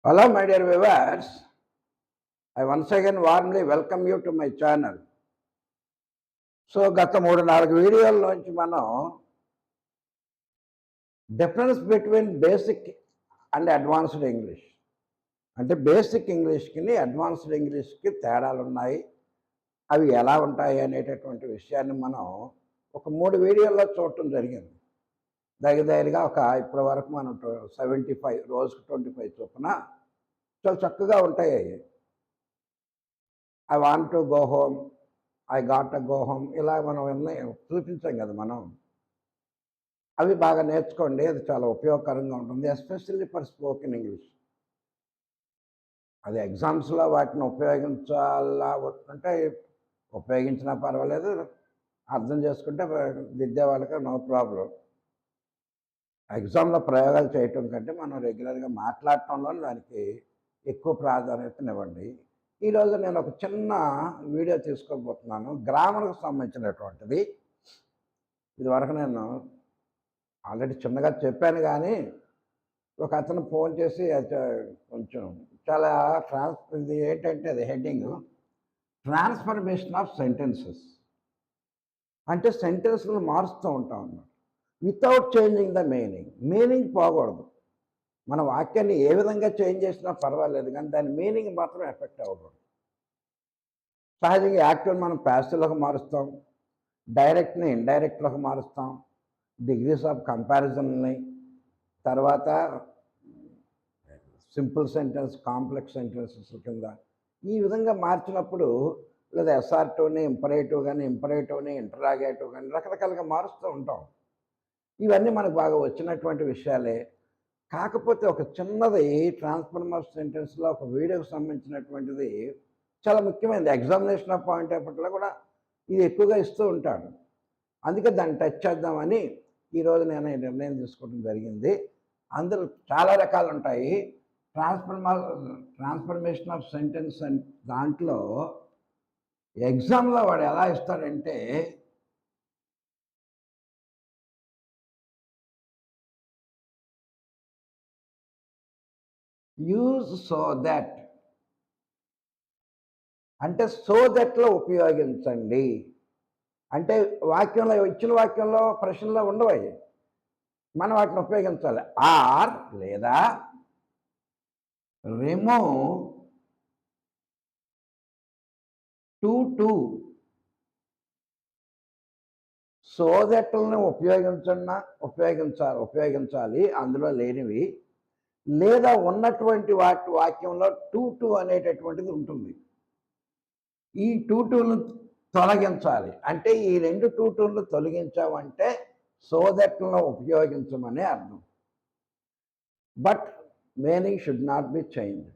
Hello, my dear viewers. I once again warmly welcome you to my channel. So గత 3-4 వీడియోల్లోంచి మనం difference between basic and advanced English అంటే basic ఇంగ్లీష్కి advanced ఇంగ్లీష్కి తేడాలు ఉన్నాయి, అవి ఎలా ఉంటాయి అనేటటువంటి విషయాన్ని మనం ఒక 3 వీడియోల్లో చూడటం జరిగింది. దగ్గరగా ఇప్పటి వరకు మనం 75 రోజుకు 25 చొప్పున చాలా చక్కగా ఉంటాయి. I want to go home, I got to go home, ఇలా మనం చూపించాం కదా మనం. అవి బాగా నేర్చుకోండి, అది చాలా ఉపయోగకరంగా ఉంటుంది, ఎస్పెషల్లీ ఫర్ స్పోకెన్ ఇంగ్లీష్. అది ఎగ్జామ్స్లో వాటిని ఉపయోగించాలా అంటే ఉపయోగించినా పర్వాలేదు, అర్థం చేసుకుంటే దిద్దే వాళ్ళకి నో ప్రాబ్లం. ఎగ్జామ్లో ప్రయోగాలు చేయటం కంటే మనం రెగ్యులర్గా మాట్లాడటంలో దానికి ఎక్కువ ప్రాధాన్యతనివ్వండి. ఈరోజు నేను ఒక చిన్న వీడియో తీసుకోబోతున్నాను, గ్రామర్కు సంబంధించినటువంటిది. ఇదివరకు నేను ఆల్రెడీ చిన్నగా చెప్పాను, కానీ ఒక అతను ఫోన్ చేసి కొంచెం చాలా ఇది ఏంటంటే అది హెడ్డింగ్ ట్రాన్స్ఫర్మేషన్ ఆఫ్ సెంటెన్సెస్. అంటే సెంటెన్స్లు మారుస్తూ ఉంటాం అన్నమాట, వితౌట్ చేంజింగ్ ద మీనింగ్ పోకూడదు. మన వాక్యాన్ని ఏ విధంగా చేంజ్ చేసినా పర్వాలేదు, కానీ దాని మీనింగ్ మాత్రం ఎఫెక్ట్ అవ్వకూడదు. సహజంగా యాక్టివ్ని మనం ప్యాసివ్లోకి మారుస్తాం, డైరెక్ట్ని ఇండైరెక్ట్లోకి మారుస్తాం, డిగ్రీస్ ఆఫ్ కంపారిజన్ని, తర్వాత సింపుల్ సెంటెన్స్, కాంప్లెక్స్ సెంటెన్సెస్ కింద ఈ విధంగా మార్చినప్పుడు, లేదా ఎస్ఆర్2ని ఇంపరేటివ్ కానీ, ఇంపరేటివ్ని ఇంటరాగేటివ్ కానీ రకరకాలుగా మారుస్తూ ఉంటాం. ఇవన్నీ మనకు బాగా వచ్చినటువంటి విషయాలే. కాకపోతే ఒక చిన్నది ట్రాన్స్ఫర్మ్ ఆఫ్ సెంటెన్స్లో ఒక వీడియోకి సంబంధించినటువంటిది చాలా ముఖ్యమైనది. ఎగ్జామినేషన్ ఆఫ్ పాయింట్ అప్పట్లో కూడా ఇది ఎక్కువగా ఇస్తూ ఉంటాడు. అందుకే దాన్ని టచ్ చేద్దామని ఈరోజు నేను ఈ నిర్ణయం తీసుకోవడం జరిగింది. అందులో చాలా రకాలు ఉంటాయి. ట్రాన్స్ఫర్మేషన్ ఆఫ్ సెంటెన్స్ దాంట్లో ఎగ్జామ్లో వాడు ఎలా ఇస్తాడంటే, యూజ్ సో దట్ అంటే సో దట్లో ఉపయోగించండి. అంటే వాక్యంలో, ఇచ్చిన వాక్యంలో ప్రశ్నలో ఉండవు, మనం వాటిని ఉపయోగించాలి. ఆర్ లేదా రిమూవ్ టు సో దట్లను ఉపయోగించాలి అందులో లేనివి, లేదా ఉన్నటువంటి వాక్యంలో టు అనేటటువంటిది ఉంటుంది. ఈ టును తొలగించాలి. అంటే ఈ 2 టులను తొలగించామంటే సో దట్లను ఉపయోగించమనే అర్థం. But meaning should not be change.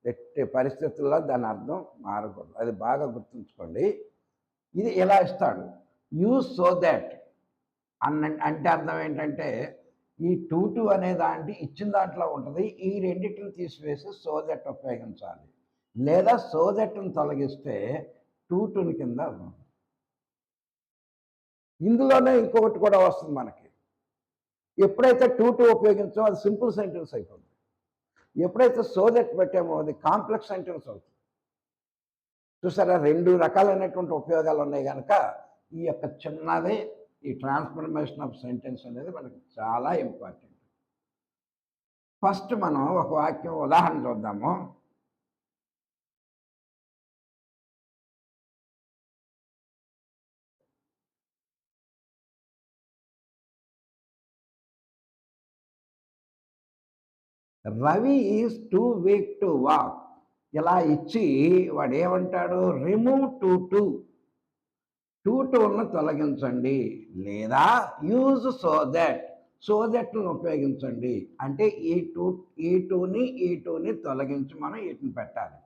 ఎట్టి పరిస్థితుల్లో దాని అర్థం మారకూడదు, అది బాగా గుర్తుంచుకోండి. ఇది ఇలా ఇస్తాడు, యూజ్ సో దట్ అంటే అర్థం ఏంటంటే, ఈ టు అనే దాంట్లో ఇచ్చిన దాంట్లో ఉంటుంది, ఈ రెండింటిని తీసివేసి సో దట్ ఉపయోగించాలి, లేదా సో దట్ను తొలగిస్తే టుని కింద. ఇందులోనే ఇంకొకటి కూడా వస్తుంది మనకి. ఎప్పుడైతే టు ఉపయోగించామో అది సింపుల్ సెంటెన్స్ అయిపోతుంది. ఎప్పుడైతే సో దట్ పెట్టామో అది కాంప్లెక్స్ సెంటెన్స్ అవుతుంది. చూసారా, 2 రకాలైనటువంటి ఉపయోగాలు ఉన్నాయి కనుక ఈ యొక్క చిన్నది, ఈ ట్రాన్స్ఫర్మేషన్ ఆఫ్ సెంటెన్స్ అనేది మనకి చాలా ఇంపార్టెంట్. ఫస్ట్ మనం ఒక వాక్యం ఉదాహరణ చూద్దాము. Ravi is two week to walk. ఇలా ఇచ్చి వాడు ఏమంటాడు, రిమూవ్ టును తొలగించండి, లేదా యూజ్ సో దట్ను ఉపయోగించండి. అంటే ఈ టుని తొలగించి మనం వీటిని పెట్టాలి.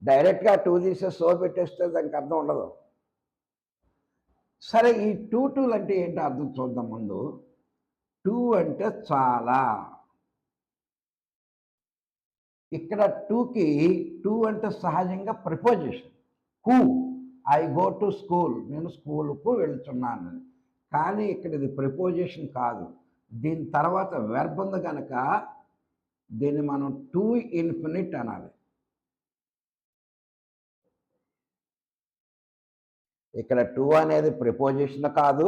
డైరెక్ట్గా టూ తీసే సో పెట్టేస్తే దానికి అర్థం ఉండదు. సరే, ఈ టూలు అంటే ఏంటో అర్థం చూద్దాం ముందు. టు అంటే చాలా. ఇక్కడ టు అంటే సహజంగా preposition. I go to school, నేను స్కూల్కు వెళ్తున్నాను. కానీ ఇక్కడ ఇది ప్రిపోజిషన్ కాదు. దీని తర్వాత వెర్బ్ ఉంది కనుక దీన్ని మనం టు ఇన్ఫినిట్ అనాలి. ఇక్కడ టు అనేది ప్రిపోజిషన్ కాదు,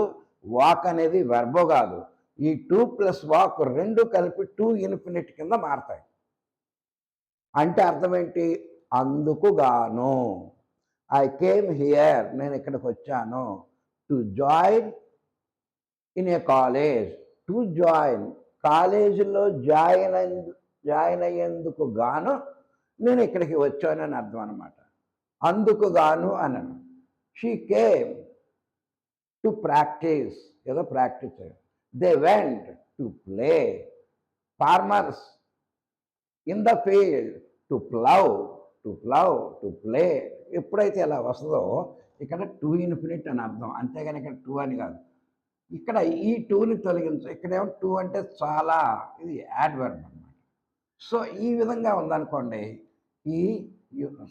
వాక్ అనేది వెర్బ్ కాదు. ఈ టు ప్లస్ వాక్ రెండు కలిపి టు ఇన్ఫినిట్ కింద మారతాయి. అంటే అర్థం ఏంటి? అందుకు గాను. ఐ కేమ్ హియర్, నేను ఇక్కడికి వచ్చాను. To join in a college, to join కాలేజీలో జాయిన్ అయ్యేందుకు గాను నేను ఇక్కడికి వచ్చానని అర్థం అనమాట. అందుకు గాను అనను. షీ కేమ్ టు ప్రాక్టీస్, ఏదో ప్రాక్టీస్ చేయాలి. They went to play. Farmers in the field to plough, to play. ఎప్పుడైతే ఇలా వస్తుందో ఇక్కడ టు ఇన్ఫినిట్ అని అర్థం, అంతేగాని ఇక్కడ టూ అని కాదు. ఇక్కడ ఈ టూని తొలగించు. ఇక్కడేమో టూ అంటే చాలా, ఇది యాడ్వర్బ్ అనమాట. సో ఈ విధంగా ఉందనుకోండి. ఈ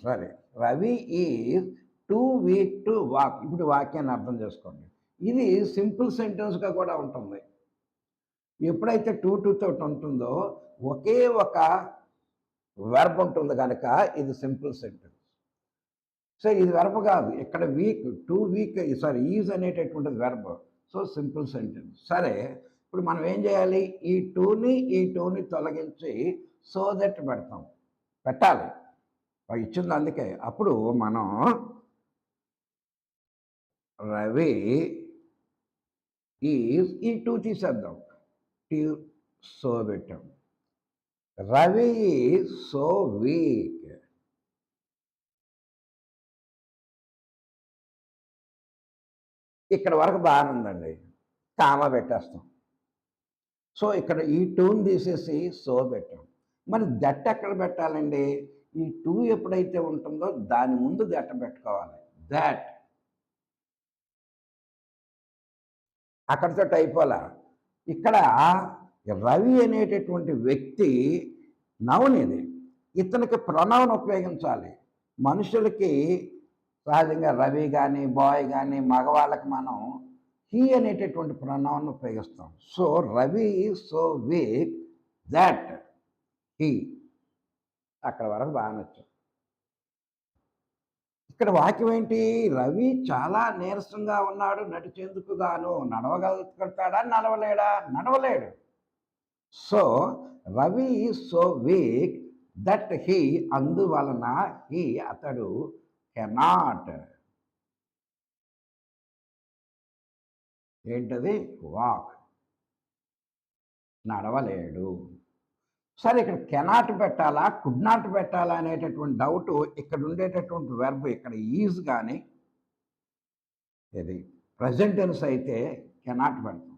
సరే, Ravi is two week to walk. ఇప్పుడు వాక్యాన్ని అర్థం చేసుకోండి. ఇది సింపుల్ సెంటెన్స్గా కూడా ఉంటుంది. ఎప్పుడైతే టూ తోటి ఉంటుందో ఒకే ఒక వెర్బ్ ఉంటుంది కనుక ఇది సింపుల్ సెంటెన్స్. సో ఇది వెర్బ్ కాదు, ఇక్కడ week, two week, sorry is అనేటటువంటిది వెర్బ్. So simple sentence. సరే, ఇప్పుడు మనం ఏం చేయాలి? ఈ టూని తొలగించి సో దట్ పెడతాం, పెట్టాలి ఇచ్చింది అందుకే. అప్పుడు మనం రవి ఈజ్, ఈ టూ తీసేద్దాం, సో పెట్టాం. Ravi is so weak. ఇక్కడ వరకు బాగానే ఉందండి, కామా పెట్టేస్తాం. సో ఇక్కడ ఈ టూని తీసేసి సో పెట్టాం. మరి దట్ ఎక్కడ పెట్టాలండి? ఈ టూ ఎప్పుడైతే ఉంటుందో దాని ముందు దట్ పెట్టుకోవాలి. దట్ అక్కడితో అయిపోలా. ఇక్కడ రవి అనేటటువంటి వ్యక్తి నౌన్, ఇది ఇతనికి ప్రొనౌన్ ఉపయోగించాలి. మనుషులకి సహజంగా రవి కానీ బాయ్ కానీ మగవాళ్ళకి మనం హీ అనేటటువంటి ప్రొనౌన్ ఉపయోగిస్తాం. So Ravi so weak that he. అక్కడ వరకు బాగా నచ్చాం. ఇక్కడ వాక్యం ఏంటి? రవి చాలా నీరసంగా ఉన్నాడు నడిచేందుకు గాను. నడవగలుగుతాడా? నడవలేడా? నడవలేడు. So Ravi so weak that he, అందువలన హీ, అతడు కెనాట్, ఏంటది? వాక్, నడవలేడు. సరే, ఇక్కడ కెనాట్ పెట్టాలా కుడ్ నాట్ పెట్టాలా అనేటటువంటి డౌట్. ఇక్కడ ఉండేటటువంటి వెర్బ్ ఇక్కడ ఈజ్ కానీ, ఇది ప్రజెంట్ టెన్స్ అయితే కెనాట్ పెడతాం.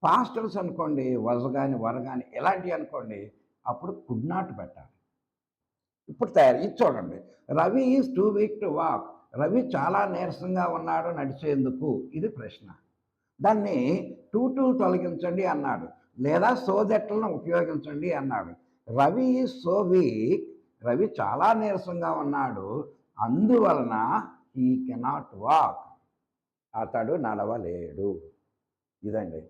పాస్ట్ టెన్స్ అనుకోండి, వజ్ కానీ వర్ కానీ ఇలాంటివి అనుకోండి, అప్పుడు కుడ్ నాట్ పెట్టాలి. ఇప్పుడు తయారు ఇది చూడండి. Ravi is two week to walk. Ravi చాలా నీరసంగా ఉన్నాడు నడిచేందుకు. ఇది ప్రశ్న. దాన్ని టూ తొలగించండి అన్నాడు, లేదా సో దట్లను ఉపయోగించండి అన్నాడు. Ravi is so weak, Ravi చాలా నీరసంగా ఉన్నాడు, అందువలన హీ కెనాట్ వాక్, అతడు నడవలేడు. ఇదండి.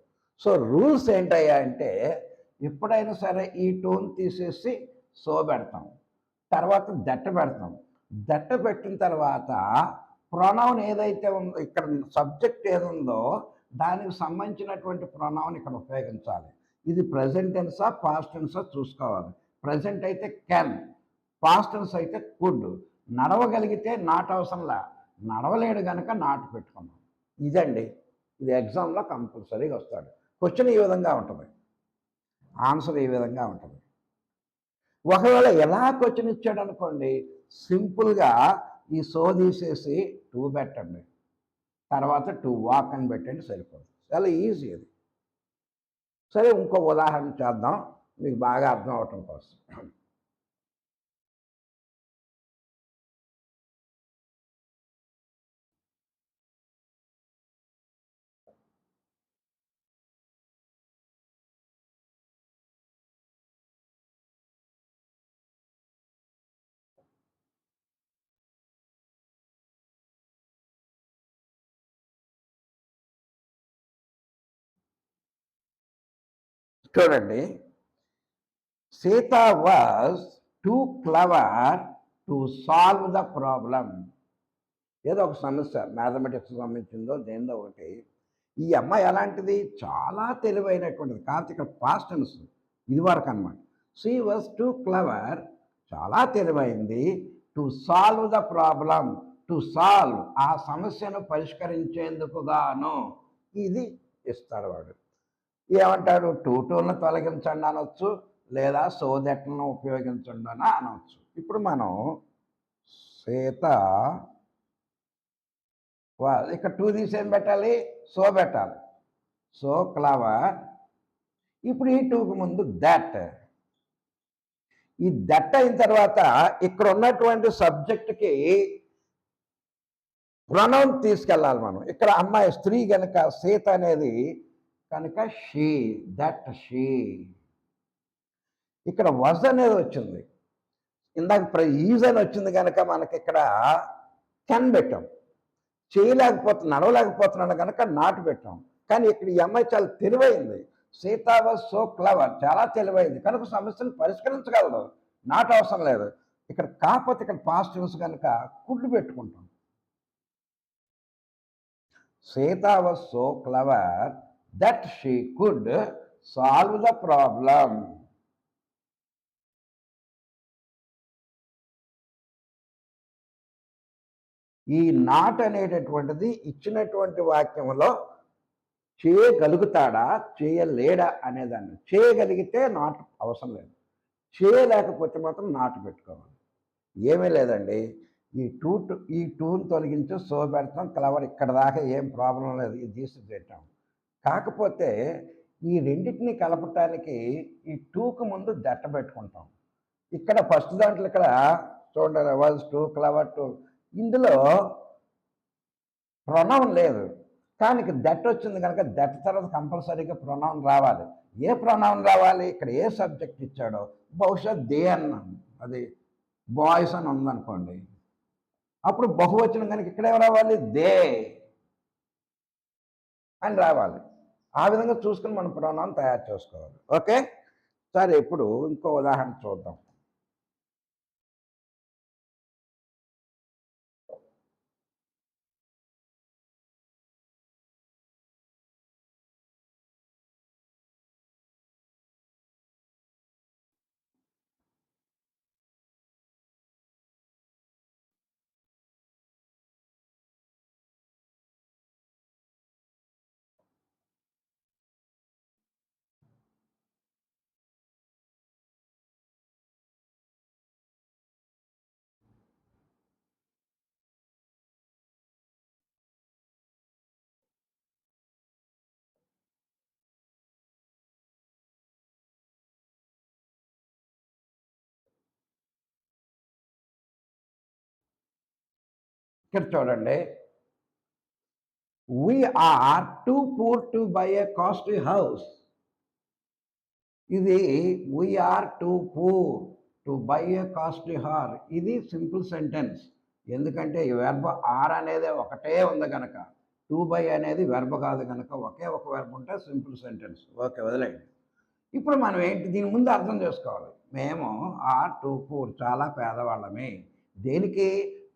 సో రూల్స్ ఏంటయ్యా అంటే, ఎప్పుడైనా సరే ఈ టోన్ తీసేసి సో పెడతాం, తర్వాత దట్ట పెడతాం. దట్ట పెట్టిన తర్వాత ప్రొనౌన్ ఏదైతే ఉందో, ఇక్కడ సబ్జెక్ట్ ఏది ఉందో దానికి సంబంధించినటువంటి ప్రొనౌన్ ఇక్కడ ఉపయోగించాలి. ఇది ప్రజెంట్ టెన్సా పాస్ట్ టెన్సా చూసుకోవాలి. ప్రజెంట్ అయితే కెన్, పాస్ట్ టెన్స్ అయితే కుడ్. నడవగలిగితే నాట్ అవసరంలా, నడవలేడు కనుక నాట్ పెట్టుకున్నాం. ఇదండి, ఇది ఎగ్జామ్లో కంపల్సరీగా వస్తాడు. క్వశ్చన్ ఈ విధంగా ఉంటుంది, ఆన్సర్ ఈ విధంగా ఉంటుంది. ఒకవేళ ఎలా క్వశ్చన్ ఇచ్చాడు అనుకోండి, సింపుల్గా ఈ సో తీసేసి టూ పెట్టండి, తర్వాత టు వాక్ అని పెట్టండి, సరిపోతుంది. చాలా ఈజీ అది. సరే, ఇంకో ఉదాహరణ చేద్దాం మీకు బాగా అర్థం అవటం కోసం. చూడండి, Sita was too clever to solve the problem. ఏదో ఒక సమస్య మ్యాథమెటిక్స్ సంబంధించిందో దేనిదో ఒకటి. ఈ అమ్మాయి ఎలాంటిది, చాలా తెలివైనటువంటిది. కాకపోతే ఇక్కడ పాస్ట్ టెన్స్ ఇది వరకు అనమాట. షీ వాజ్ టూ క్లవర్, చాలా తెలివైంది. To solve the problem, to solve ఆ సమస్యను పరిష్కరించేందుకు గాను ఇది ఇస్తాడు వాడు. ఏమంటాడు, టూను తొలగించండి అనొచ్చు, లేదా సోదెట్లను ఉపయోగించండి అని అనవచ్చు. ఇప్పుడు మనం సీత ఇక్కడ టూ తీసి ఏం పెట్టాలి, సో పెట్టాలి. So clever. ఇప్పుడు ఈ టూకి ముందు దట్. ఈ దట్ అయిన తర్వాత ఇక్కడ ఉన్నటువంటి సబ్జెక్ట్కి ప్రొనౌన్ తీసుకెళ్ళాలి మనం. ఇక్కడ అమ్మాయి స్త్రీ కనుక సీత అనేది కనుక షీ, దట్ షీ. ఇక్కడ వజ్ అనేది వచ్చింది, ఇందాక ఈజ్ అని వచ్చింది కనుక మనకి ఇక్కడ కెన్ పెట్టాం. నడవలేకపోతున్నాడు కనుక నాటు పెట్టాం. కానీ ఇక్కడ ఈ అమ్మాయి చాలా తెలివైంది. సీత వాజ్ సో క్లవర్, చాలా తెలివైంది కనుక సమస్యను పరిష్కరించగలదు, నాట్ అవసరం లేదు. ఇక్కడ కాకపోతే ఇక్కడ పాస్ట్ టెన్స్ కనుక కుడ్ పెట్టుకుంటాం. Sita was so clever that she could solve the problem. ఈ నాట్ అనేటటువంటిది ఇచ్చినటువంటి వాక్యంలో చేయగలుగుతాడా చేయలేడా అనేదాన్ని. చేయగలిగితే నాట్ అవసరం లేదు, చేయలేకపోతే మాత్రం నాటు పెట్టుకోవాలి. ఏమీ లేదండి, ఈ టూని తొలగించి సో పెడతాం, క్లవర్ ఇక్కడ దాకా ఏం ప్రాబ్లం లేదు, ఇది తీసి పెట్టాం. కాకపోతే ఈ రెండింటిని కలపటానికి ఈ టూకు ముందు దట్ట పెట్టుకుంటాం. ఇక్కడ ఫస్ట్ దాంట్లో ఇక్కడ చూడండి, వాజ్ టూ క్లవర్ టూ, ఇందులో ప్రొనౌన్ లేదు. కానీ దట్ వచ్చింది కనుక దట్ తర్వాత కంపల్సరీగా ప్రొనౌన్ రావాలి. ఏ ప్రొనౌన్ రావాలి, ఇక్కడ ఏ సబ్జెక్ట్ ఇచ్చాడో, బహుశా దే అన్నాను, అది బాయ్స్ అని ఉందనుకోండి, అప్పుడు బహువచనం కనుక ఇక్కడే రావాలి, దే అని రావాలి. ఆ విధంగా చూసుకుని మనం ప్రొనౌన్ తయారు చేసుకోవాలి. ఓకే, సరే ఇప్పుడు ఇంకో ఉదాహరణ చూద్దాం. ఇక్కడ చూడండి, we are too poor to buy a costly house. ఇది we are too poor to buy a costly house, ఇది సింపుల్ సెంటెన్స్. ఎందుకంటే ఈ వెర్బ్ ఆర్ అనేది ఒకటే ఉంది కనుక, టు బై అనేది వెర్బ్ కాదు కనుక ఒకే ఒక వెర్బ్ ఉంటే సింపుల్ సెంటెన్స్. ఓకే, వదిలేండి. ఇప్పుడు మనం ఏంటి దీని ముందు అర్థం చేసుకోవాలి. మేము ఆర్ టూ పూర్, చాలా పేదవాళ్ళమే. దేనికి,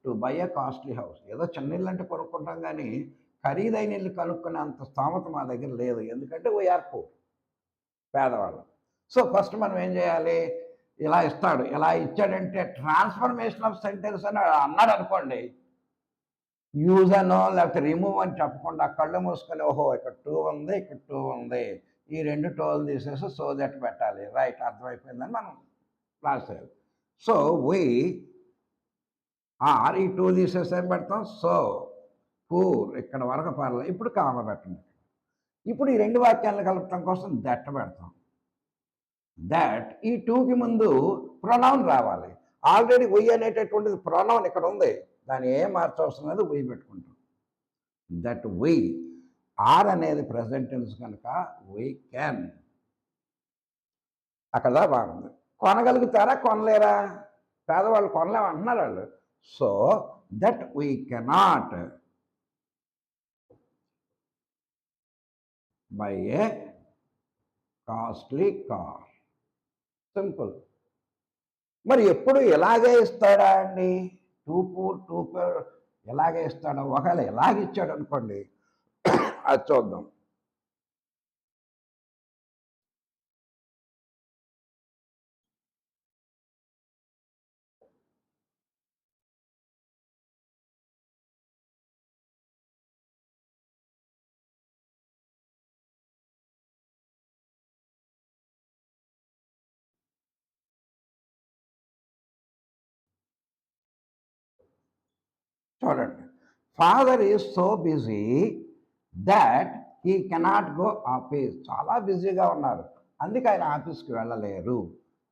to buy a costly house. ఏదో చిన్న ఇల్లు అంటే కొనుక్కుంటాం, కానీ ఖరీదైన ఇల్లు కనుక్కునేంత స్తోమత మా దగ్గర లేదు. ఎందుకంటే వీఆర్ పూర్, పేదవాళ్ళం. సో ఫస్ట్ మనం ఏం చేయాలి, ఇలా ఇస్తాడు, ఇలా ఇచ్చాడంటే ట్రాన్స్ఫర్మేషన్ ఆఫ్ సెంటెన్స్ అని అన్నాడు అనుకోండి, యూజ్ అనో లేకపోతే రిమూవ్ అని చెప్పకుండా కళ్ళు మూసుకొని, ఓహో ఇక్కడ టూ ఉంది, ఇక్కడ టూ ఉంది, ఈ రెండు టోలు తీసేసి సో దట్ పెట్టాలి, రైట్, అర్థమైపోయిందని మనం రాసేయాలి. సో వీ ఆర్, ఈ టూ తీసేసి ఏం పెడతాం, సో పూర్, ఇక్కడ వరకు పర్లేదు. ఇప్పుడు కామ పెట్టండి. ఇప్పుడు ఈ రెండు వాక్యాలను కలపటం కోసం దట్ పెడతాం. దట్, ఈ టూకి ముందు ప్రొనౌన్ రావాలి. ఆల్రెడీ వై అనేటటువంటిది ప్రొనౌన్ ఇక్కడ ఉంది, దాన్ని ఏం మార్చవలసిన లేదు, వై పెట్టుకుంటాం. దట్ వై, ఆర్ అనేది ప్రెసెంట్ టెన్స్ కనుక వై క్యాన్. అక్కడ బాగుంది. కొనగలుగుతారా కొనలేరా, పేదవాళ్ళు కొనలేమంటున్నారు వాళ్ళు. So that we cannot by A costly car. Simple. మరి ఎప్పుడు ఇలాగే ఇస్తాడా అండి? టూ పూర్ ఇలాగే ఇస్తాడా? ఒకవేళ ఇలాగ ఇచ్చాడు అనుకోండి, అది చూద్దాం. చూడండి, father is so busy that he cannot go office. చాలా బిజీగా ఉన్నారు, అందుకే ఆయన ఆఫీస్కి వెళ్ళలేరు.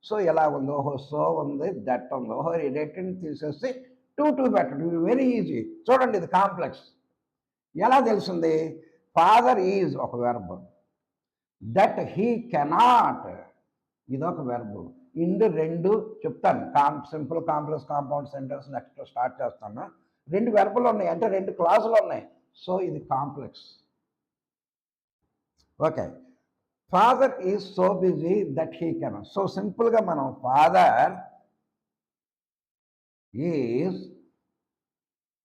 సో ఎలా ఉందో, ఓహో సో ఉంది, దట్ ఉంది, ఓహో డెట్ని తీసేసి టూ పెట్టడం, ఇది వెరీ ఈజీ. చూడండి, ఇది కాంప్లెక్స్. ఎలా తెలిసింది? ఫాదర్ ఈజ్ ఒక వెర్బ్, దట్ హీ కెనాట్ ఇదొక వెర్బ్. ఇండు రెండు చెప్తాను. Simple, complex, compound sentence next start చేస్తాను. రెండు వెర్బులు ఉన్నాయి, అంటే రెండు క్లాజులు ఉన్నాయి. సో ఇది complex. Okay, father is so busy that he can. So సింపుల్గా మనం ఫాదర్ ఈజ్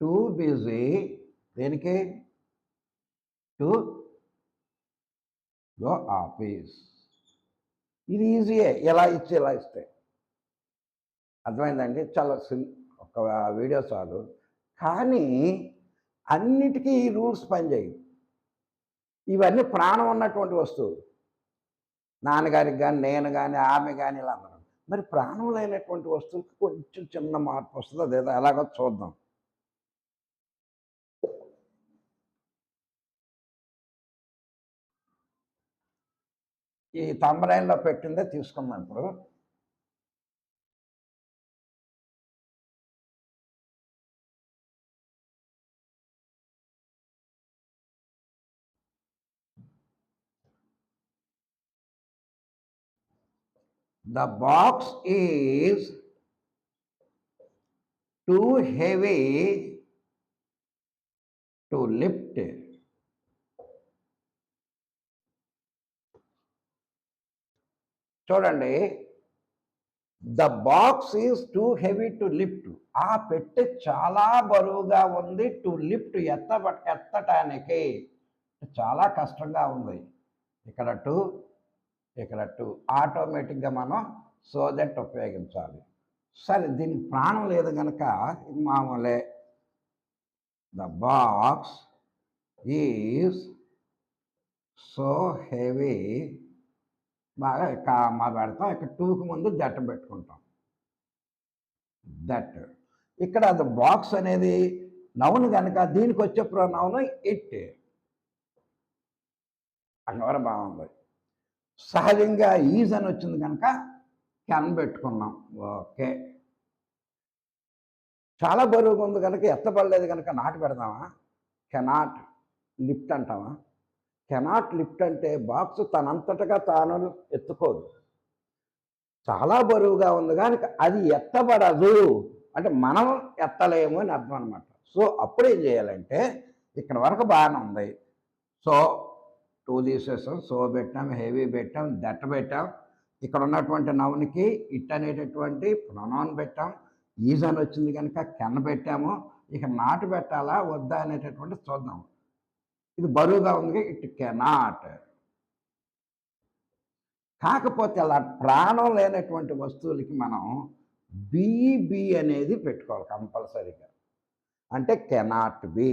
టూ బిజీ, దేనికి? To go office. ఇది ఈజీయే, ఎలా ఇచ్చి ఎలా ఇస్తే. అర్థమైందండి? చాలా ఒక వీడియో చాలు. కానీ అన్నిటికీ ఈ రూల్స్ పనిచేయవు. ఇవన్నీ ప్రాణం ఉన్నటువంటి వస్తువులు. నాన్నగారికి కానీ, నేను కానీ, ఆమె కానీ, ఇలా అన్నారు. మరి ప్రాణం లేనటువంటి వస్తువులకి కొంచెం చిన్న మార్పు వస్తుంది. అదేదో ఎలాగో చూద్దాం. ఈ తంబరైన్లో పెట్టిందే తీసుకున్నాం ఇప్పుడు. The box is too heavy to lift. చూడండి, the box is too heavy to lift. ఆ పెట్టె చాలా బరువుగా ఉంది. టు లిఫ్ట్ ఎత్తటానికి చాలా కష్టంగా ఉంది. ఇక్కడ టూ ఆటోమేటిక్గా మనం సో దట్ ఉపయోగించాలి. సరే, దీనికి ప్రాణం లేదు కనుక మామూలే. The box is so heavy, బాగా కామా పెడతాం. ఇక్కడ టూకి ముందు దట్ పెట్టుకుంటాం. దట్ ఇక్కడ అది బాక్స్ అనేది నౌన్ కనుక దీనికి వచ్చే ప్రొనౌన్ ఇట్. అంతవరకు బాగుంది. సహజంగా ఈజ్ అని వచ్చింది కనుక కెన్ పెట్టుకున్నాం. ఓకే, చాలా బరువుగా ఉంది కనుక ఎత్తబడలేదు కనుక నాట్ పెడదామా? కెనాట్ లిఫ్ట్ అంటామా? కెనాట్ లిఫ్ట్ అంటే బాక్స్ తనంతటగా తాను ఎత్తుకోదు. చాలా బరువుగా ఉంది కనుక అది ఎత్తబడదు, అంటే మనం ఎత్తలేము అని అర్థం అనమాట. సో అప్పుడు ఏం చేయాలంటే, ఇక్కడ వరకు బాగానే ఉంది. సో టూ తీసేసాం, సో పెట్టాం, హెవీ పెట్టాం, దట్ పెట్టాం. ఇక్కడ ఉన్నటువంటి నౌన్కి ఇట్ అనేటటువంటి ప్రొనౌన్ పెట్టాం. ఈజ్ అని వచ్చింది కనుక కెన్ పెట్టాము. ఇక నాట్ పెట్టాలా వద్దా అనేటటువంటి చూద్దాం. ఇది బరువుగా ఉంది, ఇట్ కెనాట్. కాకపోతే అలా ప్రాణం లేనటువంటి వస్తువులకి మనం బి అనేది పెట్టుకోవాలి కంపల్సరీగా. అంటే కెనాట్ బి.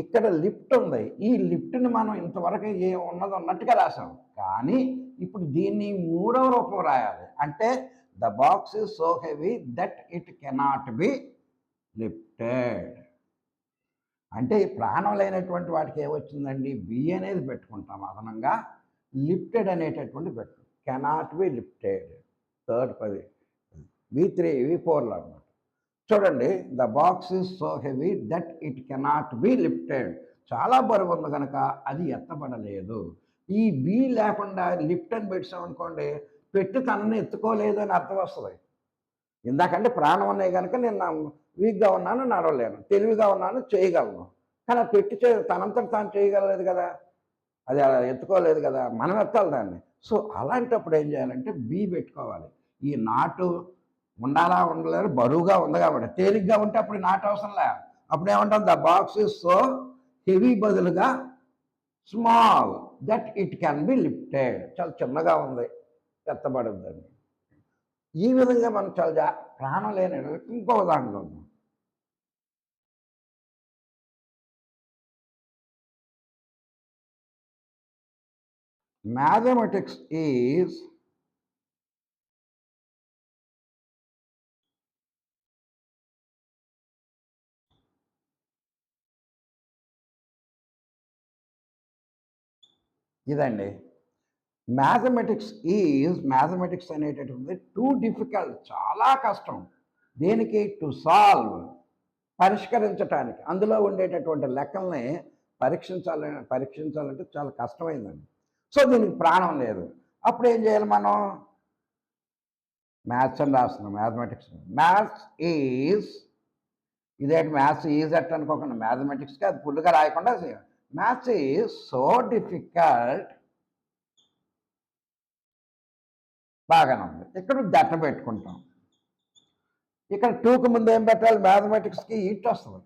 ఇక్కడ లిఫ్ట్ ఉంది, ఈ లిఫ్ట్ని మనం ఇంతవరకు ఉన్నది ఉన్నట్టుగా రాసాం. కానీ ఇప్పుడు దీన్ని మూడవ రూపం రాయాలి. అంటే the box is so heavy that it cannot B lifted. అంటే ప్రాణం లేనటువంటి వాటికి ఏమొచ్చిందండి? బి అనేది పెట్టుకుంటాం అదనంగా. లిఫ్టెడ్ అనేటటువంటి పెట్టు, cannot be lifted. Third 10 V3 V4లో అనమాట. చూడండి, the box is so heavy that it cannot B lifted. చాలా బరువు ఉంది కనుక అది ఎత్తబడలేదు. ఈ బి లేకుండా లిఫ్ట్ అని పెట్టామనుకోండి, పెట్టి తనని ఎత్తుకోలేదు అని అర్థం వస్తుంది. ఇందాకంటే ప్రాణం ఉన్నాయి కనుక నేను వీక్గా ఉన్నాను, నడవలేను, తెలివిగా ఉన్నాను, చేయగలను. కానీ పెట్టి తనంతట తాను చేయగలలేదు కదా, అది ఎత్తుకోలేదు కదా, మనం ఎత్తాలి దాన్ని. సో అలాంటప్పుడు ఏం చేయాలంటే బీ పెట్టుకోవాలి. ఈ నాటు ఉండాలా ఉండలేదు, బరువుగా ఉంది కాబట్టి. తేలిగ్గా ఉంటే అప్పుడు నాటు అవసరంలే. అప్పుడు ఏమంటాం, the box is so heavy బదులుగా small that it can be lifted. చాలా చిన్నగా ఉంది, ఎత్తబడుద్దండి. ఈ విధంగా మనం చాలా ప్రాణం లేని ఇంకో ఉదాహరణ చూద్దాం. మ్యాథమెటిక్స్ ఈజ్ ఇదండి. మ్యాథమెటిక్స్ అనేటటువంటిది టూ డిఫికల్ట్, చాలా కష్టం. దేనికి? టు సాల్వ్, పరిష్కరించటానికి. అందులో ఉండేటటువంటి లెక్కల్ని పరీక్షించాలంటే చాలా కష్టమైందండి. సో దీనికి ప్రాణం లేదు. అప్పుడు ఏం చేయాలి మనం? మ్యాథ్స్ అని రాస్తున్నాం, మ్యాథమెటిక్స్. మ్యాథ్స్ ఈజ్, ఇదేంటి మ్యాథ్స్ ఈజ్ అట్ అనుకోకుండా, మ్యాథమెటిక్స్కి అది ఫుల్గా రాయకుండా మ్యాథ్స్ ఈజ్ సో డిఫికల్ట్. బాగానే ఉంది. ఇక్కడ దట్ట పెట్టుకుంటాం. ఇక్కడ టూకి ముందు ఏం పెట్టాలి? మ్యాథమెటిక్స్కి ఈట్ వస్తుంది,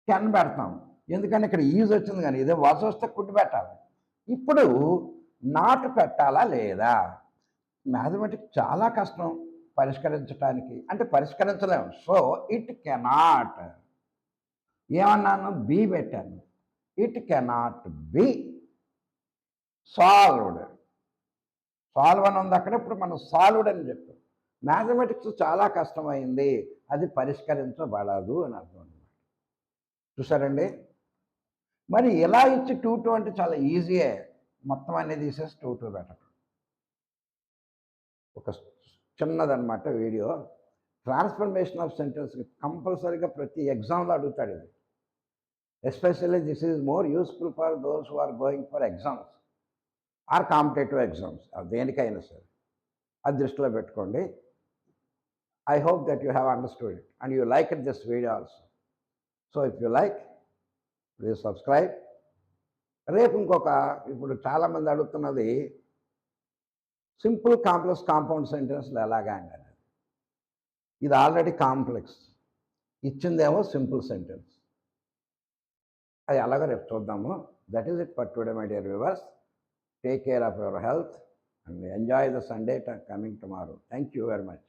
10 పెడతాం. ఎందుకని ఇక్కడ ఈజ్ వచ్చింది, కానీ ఇదే వస్ వస్తే కుట్టి పెట్టాలి. ఇప్పుడు నాట్ పెట్టాలా లేదా? మ్యాథమెటిక్స్ చాలా కష్టం పరిష్కరించడానికి, అంటే పరిష్కరించలేము. సో ఇట్ కెనాట్, ఏమన్నాను? బి పెట్టాను. It cannot be solved. Solve అని ఉంది అక్కడ, ఇప్పుడు మనం సాల్వ్డ్ అని చెప్పాం. మ్యాథమెటిక్స్ చాలా కష్టమైంది, అది పరిష్కరించబడదు అని అర్థం అనమాట. చూసారండి? మరి ఇలా ఇచ్చి 2 అంటే చాలా ఈజీయే. మొత్తం అనేది తీసేసి 2 పెట్టడం. ఒక చిన్నదన్నమాట వీడియో. ట్రాన్స్ఫర్మేషన్ ఆఫ్ సెంటెన్స్ కంపల్సరీగా ప్రతి ఎగ్జామ్లో అడుగుతాడు ఇది. Especially this is more useful for those who are going for exams or competitive exams, దేనికైనా సరే. అది దృష్టిలో పెట్టుకోండి. I hope that you have understood it and you liked this video also. So if you like, please subscribe. రేపు ఇప్పుడు చాలామంది అడుగుతున్నది simple complex compound సెంటెన్స్లు ఎలాగా అండి. ఇది ఆల్రెడీ కాంప్లెక్స్, ఇచ్చిందేమో సింపుల్ సెంటెన్స్. అది అలాగా రేపు చూద్దాము. That is it for today my dear viewers. Take care of your health and enjoy the Sunday coming tomorrow. Thank you very much.